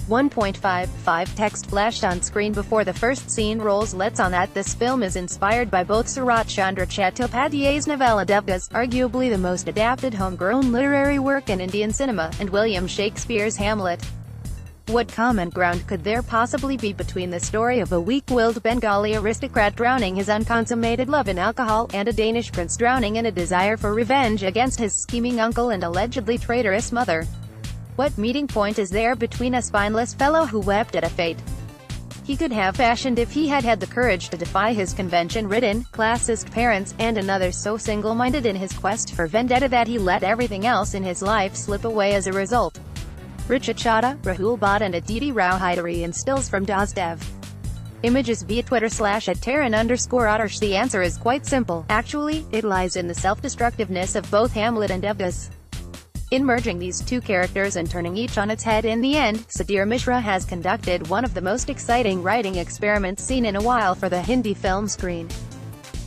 1.55 text flashed on screen before the first scene rolls lets on that this film is inspired by both Sarat Chandra Chattopadhyay's novella Devdas, arguably the most adapted homegrown literary work in Indian cinema, and William Shakespeare's Hamlet. What common ground could there possibly be between the story of a weak-willed Bengali aristocrat drowning his unconsummated love in alcohol, and a Danish prince drowning in a desire for revenge against his scheming uncle and allegedly traitorous mother? What meeting point is there between a spineless fellow who wept at a fate he could have fashioned if he had had the courage to defy his convention-ridden, classist parents, and another so single-minded in his quest for vendetta that he let everything else in his life slip away as a result? Richa Chadha, Rahul Bhatt and Aditi Rao Hydari in stills from Daas Dev. Images via Twitter @Taran_Adarsh. The answer is quite simple. Actually, it lies in the self-destructiveness of both Hamlet and Devdas. In merging these two characters and turning each on its head in the end, Sudhir Mishra has conducted one of the most exciting writing experiments seen in a while for the Hindi film screen.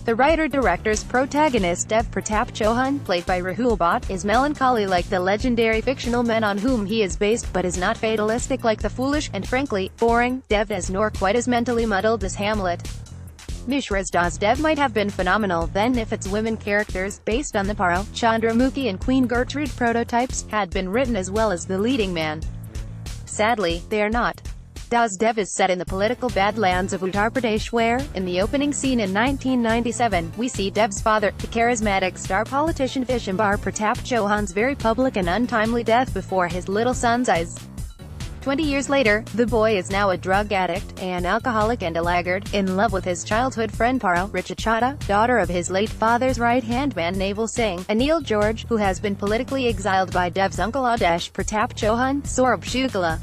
The writer-director's protagonist Dev Pratap Chauhan, played by Rahul Bhatt, is melancholy like the legendary fictional men on whom he is based, but is not fatalistic like the foolish, and frankly, boring, Devdas, nor quite as mentally muddled as Hamlet. Mishra's Daas Dev might have been phenomenal then if its women characters, based on the Paro, Chandramukhi and Queen Gertrude prototypes, had been written as well as the leading man. Sadly, they are not. Daas Dev is set in the political badlands of Uttar Pradesh where, in the opening scene in 1997, we see Dev's father, the charismatic star politician Vishwambar Pratap Chauhan's very public and untimely death before his little son's eyes. 20 years later, the boy is now a drug addict, an alcoholic and a laggard, in love with his childhood friend Paro, Richa Chadha, daughter of his late father's right-hand man Naval Singh, Anil George, who has been politically exiled by Dev's uncle Adesh Pratap Chauhan, Saurabh Shukla.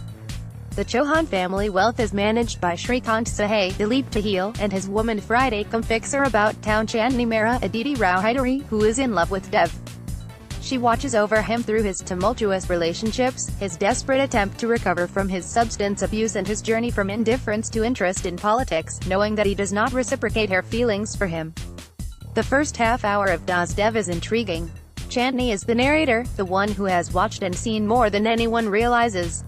The Chauhan family wealth is managed by Shrikant Sahai, Dilip Tahil, and his woman Friday come fixer about town Chandni Mera Aditi Rao Hydari, who is in love with Dev. She watches over him through his tumultuous relationships, his desperate attempt to recover from his substance abuse and his journey from indifference to interest in politics, knowing that he does not reciprocate her feelings for him. The first half hour of Daas Dev is intriguing. Chandni is the narrator, the one who has watched and seen more than anyone realizes.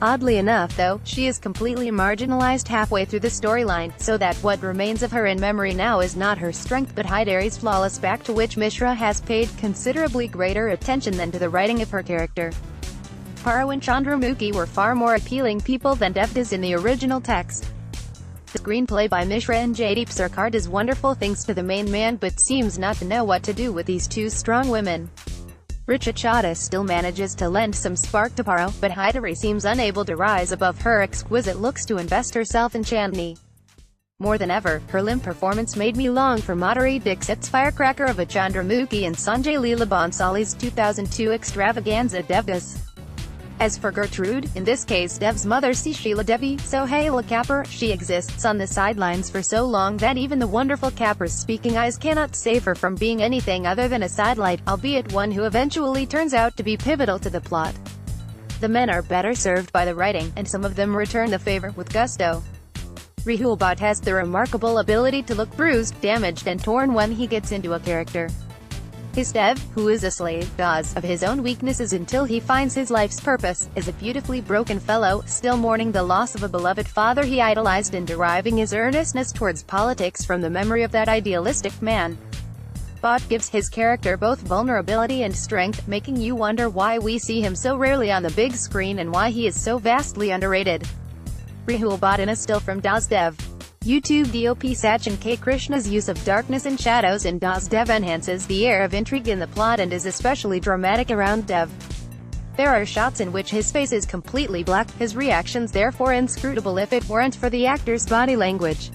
Oddly enough though, she is completely marginalized halfway through the storyline, so that what remains of her in memory now is not her strength but Hydari's flawless back, to which Mishra has paid considerably greater attention than to the writing of her character. Paro and Chandramukhi were far more appealing people than Devdas in the original text. The screenplay by Mishra and Jaideep Sarkar does wonderful things to the main man but seems not to know what to do with these two strong women. Richa Chadha still manages to lend some spark to Paro, but Hydari seems unable to rise above her exquisite looks to invest herself in Chandni. More than ever, her limp performance made me long for Madhuri Dixit's firecracker of a Chandramukhi and Sanjay Leela Bhansali's 2002 extravaganza Devdas. As for Gertrude, in this case Dev's mother Sheila Devi Sohaila Kapur, she exists on the sidelines for so long that even the wonderful Kapur's speaking eyes cannot save her from being anything other than a sidelight, albeit one who eventually turns out to be pivotal to the plot. The men are better served by the writing, and some of them return the favor with gusto. Rahul Bhatt has the remarkable ability to look bruised, damaged and torn when he gets into a character. His Dev, who is a slave, Daas, of his own weaknesses until he finds his life's purpose, is a beautifully broken fellow, still mourning the loss of a beloved father he idolized and deriving his earnestness towards politics from the memory of that idealistic man. Bhatt gives his character both vulnerability and strength, making you wonder why we see him so rarely on the big screen and why he is so vastly underrated. Rahul Bhatt in a still from Daas Dev. YouTube DOP Sachin K. Krishna's use of darkness and shadows in Daas Dev enhances the air of intrigue in the plot and is especially dramatic around Dev. There are shots in which his face is completely black, his reactions therefore inscrutable if it weren't for the actor's body language.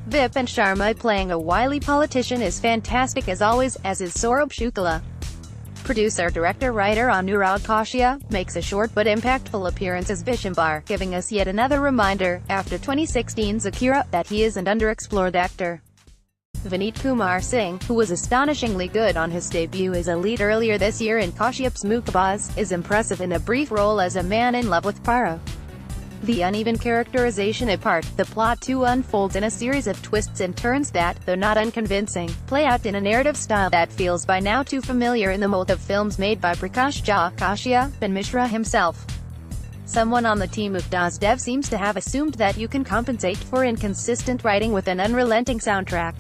Vipin Sharma playing a wily politician is fantastic as always, as is Saurabh Shukla. Producer, director, writer Anurag Kaushia makes a short but impactful appearance as Vishwambar, giving us yet another reminder, after 2016's Akira, that he is an underexplored actor. Vineet Kumar Singh, who was astonishingly good on his debut as a lead earlier this year in Kashyap's Mukkabaz, is impressive in a brief role as a man in love with Paro. The uneven characterization apart, the plot too unfolds in a series of twists and turns that, though not unconvincing, play out in a narrative style that feels by now too familiar in the mold of films made by Prakash Jha, Kaushia, and Mishra himself. Someone on the team of Daas Dev seems to have assumed that you can compensate for inconsistent writing with an unrelenting soundtrack.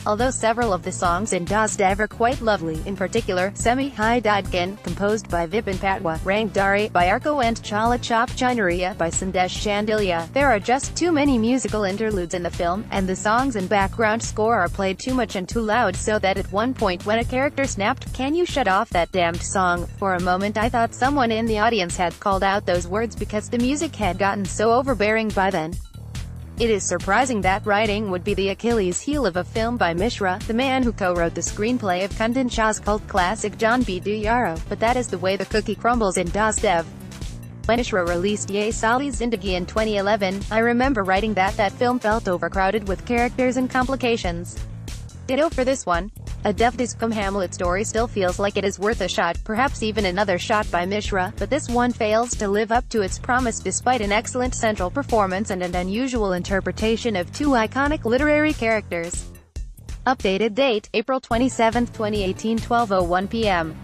Although several of the songs in Daas Dev are quite lovely, in particular, Semi Hai Dadkin, composed by Vipin Patwa, Rang Dari, by Arko and Chala Chop Chinaria, by Sandesh Chandiliya, there are just too many musical interludes in the film, and the songs and background score are played too much and too loud so that at one point when a character snapped, "Can you shut off that damned song?" for a moment I thought someone in the audience had called out those words because the music had gotten so overbearing by then. It is surprising that writing would be the Achilles heel of a film by Mishra, the man who co-wrote the screenplay of Kundan Shah's cult classic John B. Duyaro, but that is the way the cookie crumbles in Daas Dev. When Mishra released Ye Sali Zindagi in 2011, I remember writing that film felt overcrowded with characters and complications. Ditto for this one. A Devdas and Hamlet story still feels like it is worth a shot, perhaps even another shot by Mishra, but this one fails to live up to its promise despite an excellent central performance and an unusual interpretation of two iconic literary characters. Updated date, April 27, 2018, 12:01 p.m.